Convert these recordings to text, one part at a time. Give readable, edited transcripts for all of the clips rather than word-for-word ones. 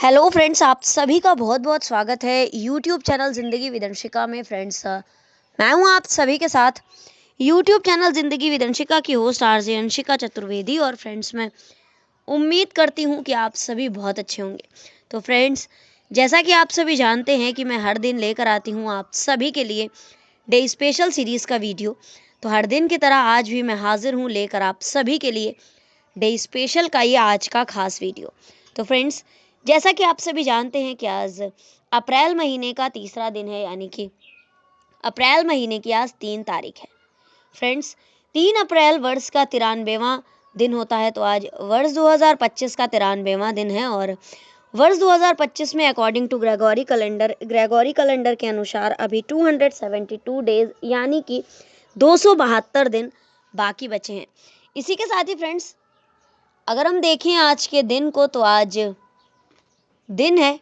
Hello friends, आप सभी का बहुत बहुत स्वागत है यूट्यूब चैनल ज़िंदगी विदंशिका में। फ्रेंड्स, मैं हूं आप सभी के साथ यूट्यूब चैनल ज़िंदगी विदंशिका की होस्ट आरजे अंशिका चतुर्वेदी। और फ्रेंड्स, मैं उम्मीद करती हूं कि आप सभी बहुत अच्छे होंगे। तो फ्रेंड्स, जैसा कि आप सभी जानते हैं कि मैं हर दिन लेकर आती हूं आप सभी के लिए डे स्पेशल सीरीज़ का वीडियो। तो हर दिन की तरह आज भी मैं हाजिर हूँ लेकर आप सभी के लिए डे स्पेशल का ये आज का खास वीडियो। तो फ्रेंड्स, जैसा कि आप सभी जानते हैं कि आज अप्रैल महीने का तीसरा दिन है, यानी कि अप्रैल महीने की आज 3 तारीख है। फ्रेंड्स, 3 अप्रैल वर्ष का 93वां दिन होता है। तो आज वर्ष 2025 का 93वां दिन है और वर्ष 2025 में अकॉर्डिंग टू ग्रेगोरी कैलेंडर के अनुसार अभी 272 डेज यानी कि 272 दिन बाकी बचे हैं। इसी के साथ ही फ्रेंड्स, अगर हम देखें आज के दिन को तो आज दिन है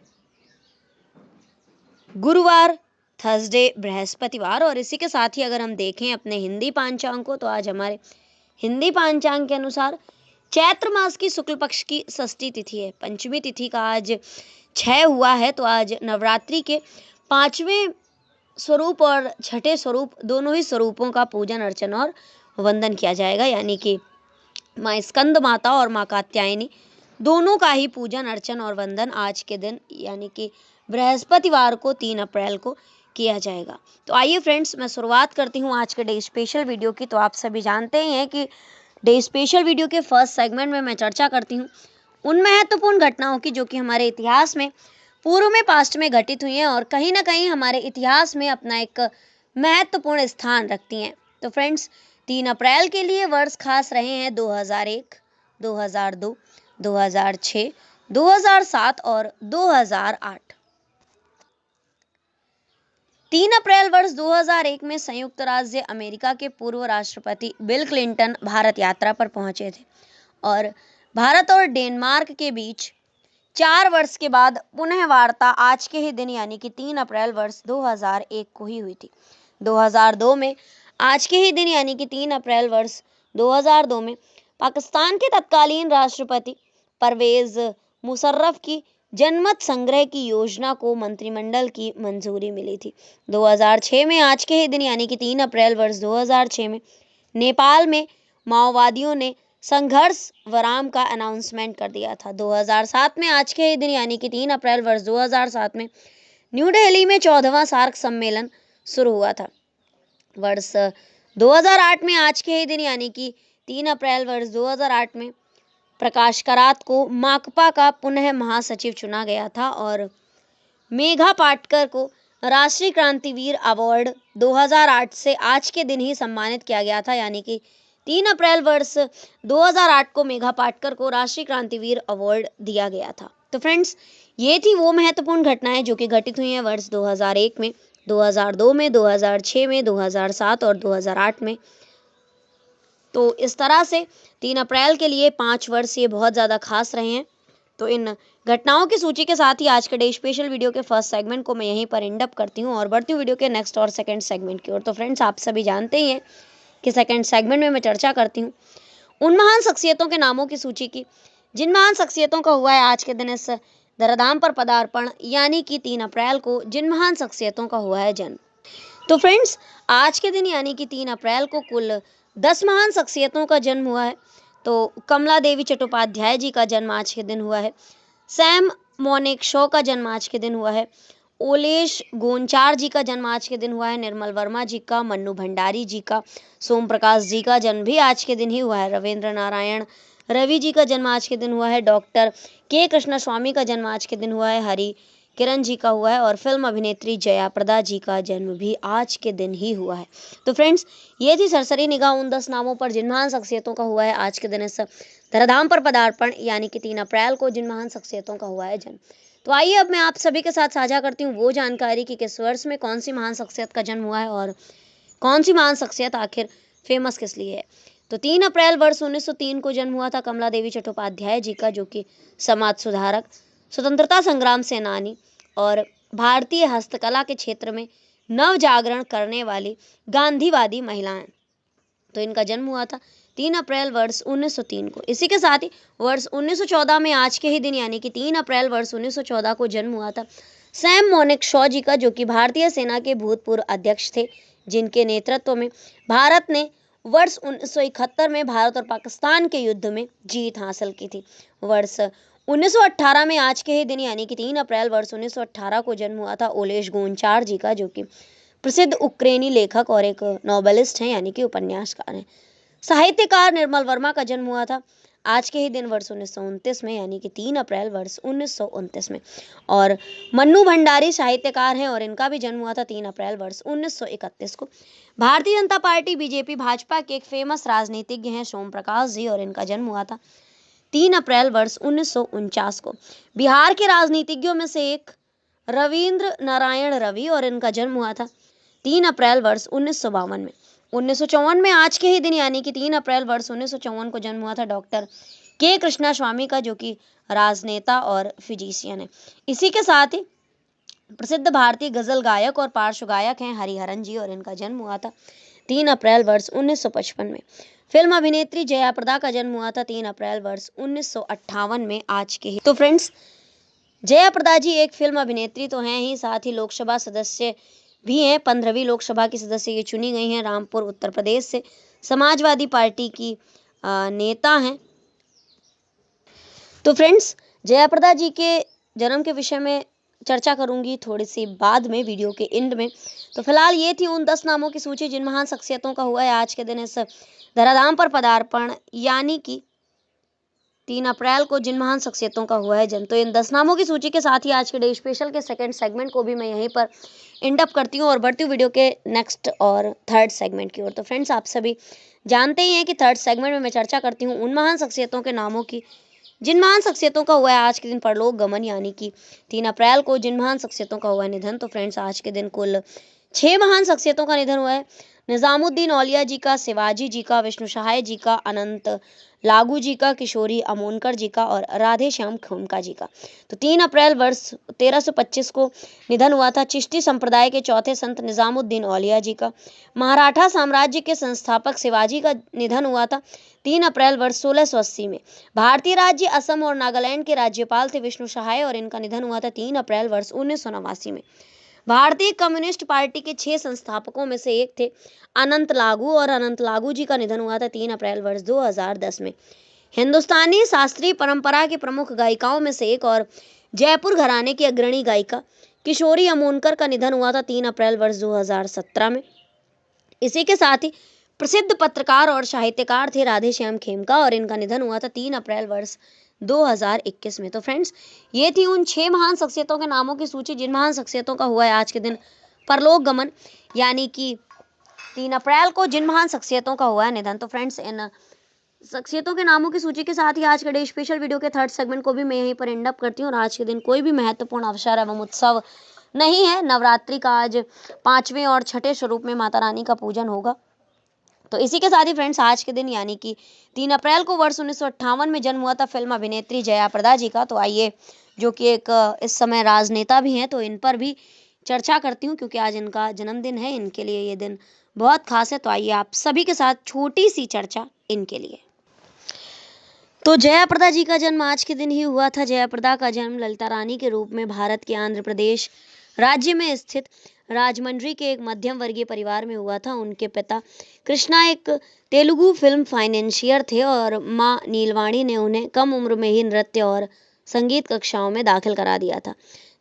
गुरुवार, थर्सडे, बृहस्पतिवार। और इसी के साथ ही अगर हम देखें अपने हिंदी पांचांग को तो आज हमारे हिंदी पांचांग के अनुसार चैत्र मास की शुक्ल पक्ष की षष्ठी तिथि है। पंचमी तिथि का आज 6 हुआ है। तो आज नवरात्रि के 5वें स्वरूप और छठे स्वरूप दोनों ही स्वरूपों का पूजन अर्चन और वंदन किया जाएगा, यानी कि माँ स्कंद माता और माँ कात्यायनी दोनों का ही पूजन अर्चन और वंदन आज के दिन यानी कि बृहस्पतिवार को 3 अप्रैल को किया जाएगा। तो आइए फ्रेंड्स, मैं शुरुआत करती हूँ आज के डे स्पेशल वीडियो की। तो आप सभी जानते ही हैं कि डे स्पेशल वीडियो के फर्स्ट सेगमेंट में मैं चर्चा करती हूँ उन महत्वपूर्ण घटनाओं की जो कि हमारे इतिहास में पूर्व में पास्ट में घटित हुई हैं और कहीं ना कहीं हमारे इतिहास में अपना एक महत्वपूर्ण स्थान रखती हैं। तो फ्रेंड्स, 3 अप्रैल के लिए वर्ष खास रहे हैं 2001, 2002, 2006, 2007 और 2008। 3 अप्रैल वर्ष 2001 में संयुक्त राज्य अमेरिका के पूर्व राष्ट्रपति बिल क्लिंटन भारत यात्रा पर पहुंचे थे और भारत और डेनमार्क के बीच 4 वर्ष के बाद पुनः वार्ता आज के ही दिन यानी कि 3 अप्रैल वर्ष 2001 को ही हुई थी। 2002 में आज के ही दिन यानी कि 3 अप्रैल वर्ष 2002 में पाकिस्तान के तत्कालीन राष्ट्रपति परवेज मुशर्रफ की जनमत संग्रह की योजना को मंत्रिमंडल की मंजूरी मिली थी। 2006 में आज के ही दिन यानी कि 3 अप्रैल वर्ष 2006 में नेपाल में माओवादियों ने संघर्ष विराम का अनाउंसमेंट कर दिया था। 2007 में आज के ही दिन यानी कि 3 अप्रैल वर्ष 2007 में न्यू दिल्ली में 14वां सार्क सम्मेलन शुरू हुआ था। वर्ष 2008 में आज के ही दिन यानी कि 3 अप्रैल वर्ष 2008 में प्रकाश करात को माकपा का पुनः महासचिव चुना गया था और मेघा पाटकर को राष्ट्रीय क्रांतिवीर अवार्ड 2008 से आज के दिन ही सम्मानित किया गया था, यानी कि 3 अप्रैल वर्ष 2008 को मेघा पाटकर को राष्ट्रीय क्रांतिवीर अवार्ड दिया गया था। तो फ्रेंड्स, ये थी वो महत्वपूर्ण घटनाएं जो कि घटित हुई हैं वर्ष 2001 में, 2002 में, 2006 में, 2007 और 2008 में। तो इस तरह से 3 अप्रैल के लिए 5 वर्ष ये बहुत ज़्यादा खास रहे हैं। तो इन घटनाओं की सूची के साथ ही आज के डे स्पेशल वीडियो के फर्स्ट सेगमेंट को मैं यहीं पर एंड अप करती हूँ और बढ़ती हूँ वीडियो के नेक्स्ट और सेकंड सेगमेंट की ओर। तो फ्रेंड्स, आप सभी जानते ही हैं कि सेकंड सेगमेंट में मैं चर्चा करती हूँ उन महान शख्सियतों के नामों की सूची की जिन महान शख्सियतों का हुआ है आज के दिन इस धराधाम पर पदार्पण, यानी कि 3 अप्रैल को जिन महान शख्सियतों का हुआ है जन्म। तो फ्रेंड्स, आज के दिन यानी कि 3 अप्रैल को कुल 10 महान शख्सियतों का जन्म हुआ है। तो कमला देवी चट्टोपाध्याय जी का जन्म आज के दिन हुआ है। सैम मोनेक्शॉ का जन्म आज के दिन हुआ है। ओलेश गोंचार जी का जन्म आज के दिन हुआ है। निर्मल वर्मा जी का, मन्नू भंडारी जी का, सोम प्रकाश जी का जन्म भी आज के दिन ही हुआ है। रविंद्र नारायण रवि जी का जन्म आज के दिन हुआ है। डॉक्टर के कृष्ण स्वामी का जन्म आज के दिन हुआ है। हरि किरण जी का हुआ है और फिल्म अभिनेत्री जया प्रदा जी का जन्म भी आज के दिन ही हुआ है। तो फ्रेंड्स, ये थी सरसरी निगाह उन 10 नामों पर जिन महान शख्सियतों का हुआ है आज के दिन इस धराधाम पर पदार्पण, यानी कि 3 अप्रैल को जिन महान शख्सियतों का हुआ है जन्म। तो आइए अब मैं आप सभी के साथ साझा करती हूँ वो जानकारी कि किस वर्ष में कौन सी महान शख्सियत का जन्म हुआ है और कौन सी महान शख्सियत आखिर फेमस किस लिए है। तो 3 अप्रैल वर्ष 1903 को जन्म हुआ था कमला देवी चट्टोपाध्याय जी का, जो कि समाज सुधारक, स्वतंत्रता संग्राम सेनानी और भारतीय हस्तकला के क्षेत्र में नव जागरण करने वाली गांधीवादी महिला हैं। तो इनका जन्म हुआ था 3 अप्रैल वर्ष 1903 को। इसी के साथ ही वर्ष 1914 में आज के ही दिन यानी कि 3 अप्रैल वर्ष 1914 को जन्म हुआ था सैम मोनेक्शॉ जी का, जो कि भारतीय सेना के भूतपूर्व अध्यक्ष थे, जिनके नेतृत्व में भारत ने वर्ष 1971 में भारत और पाकिस्तान के युद्ध में जीत हासिल की थी। वर्ष 1918 में आज के ही दिन यानी कि 3 अप्रैल वर्ष 1918 को जन्म हुआ था ओलेश गोंचार जी का, जो कि प्रसिद्ध उक्रेनी लेखक और एक नॉवेलिस्ट हैं यानी कि उपन्यासकार हैं। साहित्यकार निर्मल वर्मा का जन्म हुआ था आज के ही दिन वर्ष 1929 में यानी कि 3 अप्रैल वर्ष 1929 में। और मन्नू भंडारी साहित्यकार हैं और इनका भी जन्म हुआ था 3 अप्रैल वर्ष 1931 को। भारतीय जनता पार्टी बीजेपी भाजपा के एक फेमस राजनीतिज्ञ हैं सोम प्रकाश जी, और इनका जन्म हुआ था 3 अप्रैल वर्ष 1949 को। बिहार के राजनीतिज्ञों में से एक रविंद्र नारायण रवि, और इनका जन्म हुआ था 3 अप्रैल वर्ष 1952 में। 1954 में आज के ही दिन यानी कि 3 अप्रैल वर्ष 1954 को जन्म हुआ था डॉक्टर के कृष्णा स्वामी का, जो कि राजनेता और फिजिशियन है। इसी के साथ ही प्रसिद्ध भारतीय गजल गायक और पार्श्व गायक हैं हरिहरन जी, और इनका जन्म हुआ था 3 अप्रैल वर्ष 1955 में। फिल्म अभिनेत्री जया प्रदा का जन्म हुआ था 3 अप्रैल वर्ष 1958 में आज के ही। तो फ्रेंड्स, जया प्रदा जी एक फिल्म अभिनेत्री तो हैं ही, साथ ही लोकसभा सदस्य भी हैं। 15वीं लोकसभा की सदस्य ये चुनी गई हैं। रामपुर उत्तर प्रदेश से समाजवादी पार्टी की नेता हैं। तो फ्रेंड्स, जया प्रदा जी के जन्म के विषय में चर्चा करूंगी थोड़ी सी बाद में वीडियो के एंड में। तो फिलहाल ये थी उन 10 नामों की सूची जिन महान शख्सियतों का हुआ है आज के दिन इस धराधाम पर पदार्पण, यानी कि 3 अप्रैल को जिन महान शख्सियतों का हुआ है जन्म। तो इन 10 नामों की सूची के साथ ही आज के डे स्पेशल के सेकंड सेगमेंट को भी मैं यहीं पर एंड अप करती हूँ और बढ़ती हूँ वीडियो के नेक्स्ट और थर्ड सेगमेंट की ओर। तो फ्रेंड्स, आप सभी जानते ही हैं कि थर्ड सेगमेंट में मैं चर्चा करती हूँ उन महान शख्सियतों के नामों की जिन महान शख्सियतों का हुआ है आज के दिन परलोक गमन, यानी कि 3 अप्रैल को जिन महान शख्सियतों का हुआ है निधन। तो फ्रेंड्स, आज के दिन कुल 6 महान शख्सियतों का निधन हुआ है। निजामुद्दीन औलिया जी का, शिवाजी जी का, विष्णु सहाय जी का, अनंत लागू जी का, किशोरी अमोनकर जी का और राधे श्याम खेमका जी का। तो 3 अप्रैल वर्ष 1325 को निधन हुआ था चिश्ती संप्रदाय के चौथे संत निजामुद्दीन औलिया जी का। मराठा साम्राज्य के संस्थापक शिवाजी का निधन हुआ था 3 अप्रैल वर्ष 1680 में। भारतीय राज्य असम और नागालैंड के राज्यपाल थे विष्णु सहाय, और इनका निधन हुआ था 3 अप्रैल वर्ष 1989 में। भारतीय कम्युनिस्ट पार्टी के 6 संस्थापकों में से एक थे अनंत लागू, और अनंत लागू जी का निधन हुआ था 3 अप्रैल वर्ष 2010 में। हिंदुस्तानी शास्त्रीय परंपरा के प्रमुख गायिकाओं में से एक और जयपुर घराने की अग्रणी गायिका किशोरी अमोनकर का निधन हुआ था 3 अप्रैल वर्ष 2017 में। इसी के साथ ही प्रसिद्ध पत्रकार और साहित्यकार थे राधे श्याम खेमका, और इनका निधन हुआ था 3 अप्रैल वर्ष 2021 में। तो फ्रेंड्स, ये थी उन 6 महान शख्सियतों के नामों की सूची जिन महान शख्सियतों का हुआ है आज के दिन परलोक गमन, यानी कि 3 अप्रैल को जिन महान शख्सियतों का हुआ है निधन। तो फ्रेंड्स, इन शख्सियतों के नामों की सूची के साथ ही आज के डे स्पेशल वीडियो के थर्ड सेगमेंट को भी मैं यहीं पर एंड अप करती हूँ। और आज के दिन कोई भी महत्वपूर्ण अवसर एवं उत्सव नहीं है। नवरात्रि का आज 5वें और छठे स्वरूप में माता रानी का पूजन होगा। तो इसी के साथ ही फ्रेंड्स, आज के दिन यानी कि 3 अप्रैल को वर्ष 1958 में जन्म हुआ था फिल्म अभिनेत्री जया प्रदा जी का। तो आइए, जो कि एक इस समय राजनेता भी हैं, तो इन पर भी चर्चा करती हूँ क्योंकि आज इनका जन्मदिन है। इनके लिए ये दिन बहुत खास है। तो आइए आप सभी के साथ छोटी सी चर्चा इनके लिए। तो जया प्रदा जी का जन्म आज के दिन ही हुआ था। जया प्रदा का जन्म ललिता रानी के रूप में भारत के आंध्र प्रदेश राज्य में स्थित राजमंड्री के एक मध्यम वर्गीय परिवार में हुआ था। उनके पिता कृष्णा एक तेलुगु फिल्म फाइनेंशियर थे और माँ नीलवाणी ने उन्हें कम उम्र में ही नृत्य और संगीत कक्षाओं में दाखिल करा दिया था।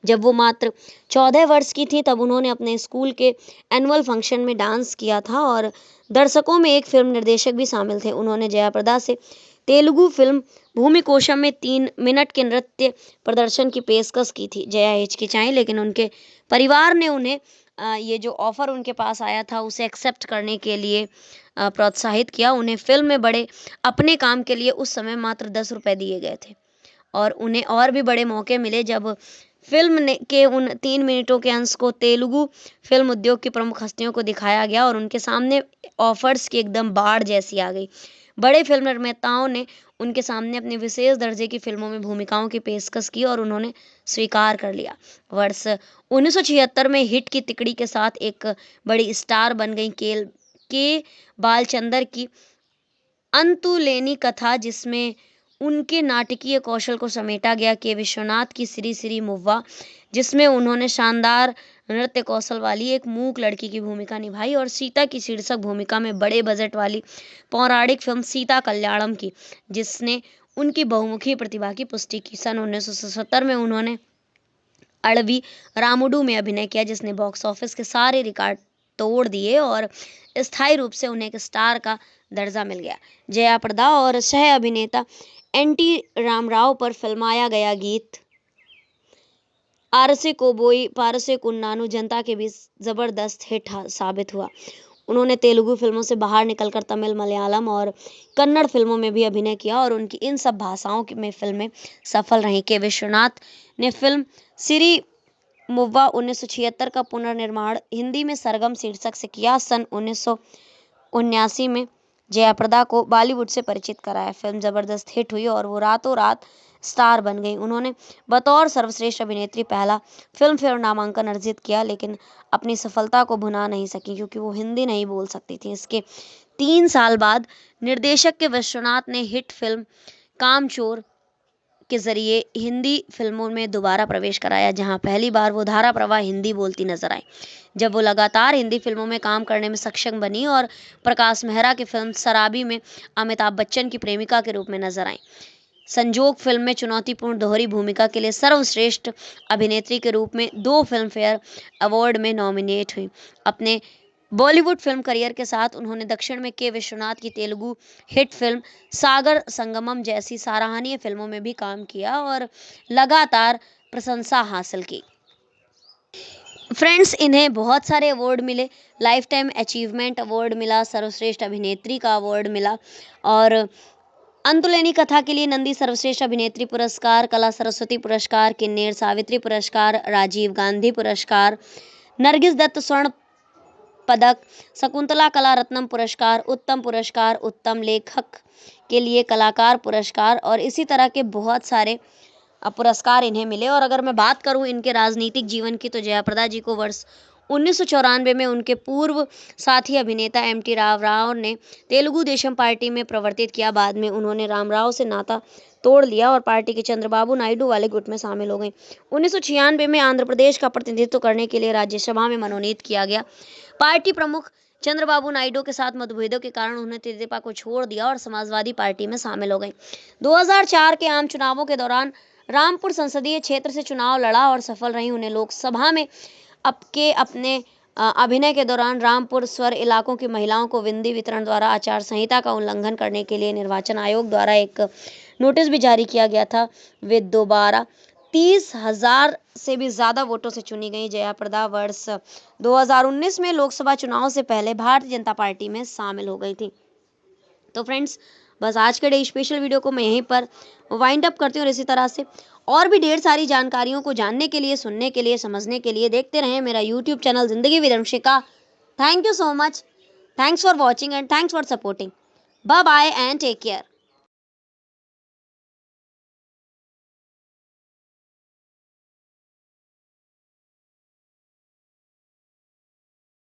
जब वो मात्र 14 वर्ष की थी तब उन्होंने अपने स्कूल के एनुअल फंक्शन में डांस किया था और दर्शकों में एक फिल्म निर्देशक भी शामिल थे। उन्होंने जया प्रदा से तेलुगु फिल्म भूमिकोशम में 3 मिनट के नृत्य प्रदर्शन की पेशकश की थी। जया हिचकिचाई, लेकिन उनके परिवार ने उन्हें ये जो ऑफर उनके पास आया था उसे एक्सेप्ट करने के लिए प्रोत्साहित किया। उन्हें फिल्म में बड़े अपने काम के लिए उस समय मात्र 10 रुपये दिए गए थे और उन्हें और भी बड़े मौके मिले जब फिल्म के उन 3 मिनटों के अंश को तेलुगु फिल्म उद्योग की प्रमुख हस्तियों को दिखाया गया और उनके सामने ऑफर्स की एकदम बाढ़ जैसी आ गई। बड़े फिल्म निर्माताओं ने उनके सामने अपनी विशेष दर्जे की फिल्मों में भूमिकाओं की पेशकश की और उन्होंने स्वीकार कर लिया। वर्ष 1976 में हिट की तिकड़ी के साथ एक बड़ी स्टार बन गई के बालचंदर की अंतुलेनी कथा, जिसमें उनके नाटकीय कौशल को समेटा गया, के विश्वनाथ की श्री श्री मुव्वा, जिसमें उन्होंने शानदार नृत्य कौशल वाली एक मूक लड़की की भूमिका निभाई, और सीता की शीर्षक भूमिका में बड़े बजट वाली पौराणिक फिल्म सीता कल्याणम की, जिसने उनकी बहुमुखी प्रतिभा की पुष्टि की। सन 1977 में उन्होंने अड़वी रामुडू में अभिनय किया, जिसने बॉक्स ऑफिस के सारे रिकॉर्ड तोड़ दिए और स्थायी रूप से उन्हें एक स्टार का दर्जा मिल गया। जया प्रदा और सह अभिनेता एनटी रामाराव पर फिल्माया गया गीत आरसे कोबोई पारसे कुन्नानु जनता के बीच जबरदस्त हिट साबित हुआ। उन्होंने तेलुगु फिल्मों से बाहर निकलकर तमिल, मलयालम और कन्नड़ फिल्मों में भी अभिनय किया और उनकी इन सब भाषाओं में फिल्में सफल रहीं। के विश्वनाथ ने फिल्म सिरी मुव्वा 1976 का पुनर्निर्माण हिंदी में सरगम शीर्षक से किया। सन 1979 में जयाप्रदा को बॉलीवुड से परिचित कराया। फिल्म जबरदस्त हिट हुई और वो रातों रात स्टार बन गई। उन्होंने बतौर सर्वश्रेष्ठ अभिनेत्री पहला फिल्म फेयर नामांकन अर्जित किया, लेकिन अपनी सफलता को भुना नहीं सकी क्योंकि वो हिंदी नहीं बोल सकती थी। इसके 3 साल बाद निर्देशक के विश्वनाथ ने हिट फिल्म कामचोर के जरिए हिंदी फिल्मों में दोबारा प्रवेश कराया, जहां पहली बार वो धारा प्रवाह हिंदी बोलती नजर आई। जब वो लगातार हिंदी फिल्मों में काम करने में सक्षम बनी और प्रकाश मेहरा की फिल्म शराबी में अमिताभ बच्चन की प्रेमिका के रूप में नजर आई। संजोग फिल्म में चुनौतीपूर्ण दोहरी भूमिका के लिए सर्वश्रेष्ठ अभिनेत्री के रूप में 2 फिल्म फेयर अवार्ड में नॉमिनेट हुई। अपने बॉलीवुड फिल्म करियर के साथ उन्होंने दक्षिण में के विश्वनाथ की तेलुगु हिट फिल्म सागर संगमम जैसी सराहनीय फिल्मों में भी काम किया और लगातार प्रशंसा हासिल की। फ्रेंड्स, इन्हें बहुत सारे अवार्ड मिले। लाइफ टाइम अचीवमेंट अवार्ड मिला, सर्वश्रेष्ठ अभिनेत्री का अवार्ड मिला और अंतुलेनी कथा के लिए नंदी सर्वश्रेष्ठ अभिनेत्री पुरस्कार, कला सरस्वती पुरस्कार, किन्नेर सावित्री पुरस्कार, राजीव गांधी पुरस्कार, नरगिस दत्त स्वर्ण पदक, शकुंतला कला रत्नम पुरस्कार, उत्तम लेखक के लिए कलाकार पुरस्कार और इसी तरह के बहुत सारे पुरस्कार इन्हें मिले। और अगर मैं बात करूं इनके राजनीतिक जीवन की, तो जयाप्रदा जी को वर्ष 1994 में उनके पूर्व साथी अभिनेता एमटी राव ने तेलुगु देशम पार्टी में प्रवर्तित किया। बाद में उन्होंने रामराव से नाता तोड़ लिया और पार्टी के चंद्रबाबू नायडू वाले गुट में शामिल हो गई। 1996 में आंध्र प्रदेश का प्रतिनिधित्व करने के लिए राज्यसभा में मनोनीत किया गया। पार्टी प्रमुख चंद्रबाबू नायडू के साथ मतभेदों के कारण उन्होंने तेदेपा को छोड़ दिया और समाजवादी पार्टी में शामिल हो गई। 2004 के आम चुनावों के दौरान रामपुर संसदीय क्षेत्र से चुनाव लड़ा और सफल रही। उन्हें लोकसभा में अपने अभिनय के दौरान रामपुर स्वर इलाकों की महिलाओं को विंदी वितरण द्वारा आचार संहिता का उल्लंघन करने के लिए निर्वाचन आयोग द्वारा एक नोटिस भी जारी किया गया था। वे दोबारा 30,000 से भी ज्यादा वोटों से चुनी गई। जयाप्रदा वर्ष 2019 में लोकसभा चुनाव से पहले भारतीय जनता पार्टी में शामिल हो गई थी। तो फ्रेंड्स, बस आज के डे स्पेशल वीडियो को मैं यहीं पर वाइंड अप करती हूँ और इसी तरह से और भी ढेर सारी जानकारियों को जानने के लिए, सुनने के लिए, समझने के लिए देखते रहें मेरा YouTube channel Zindagi with Anushika. Thank you so much. Thanks for watching and thanks for supporting. Bye bye and take care.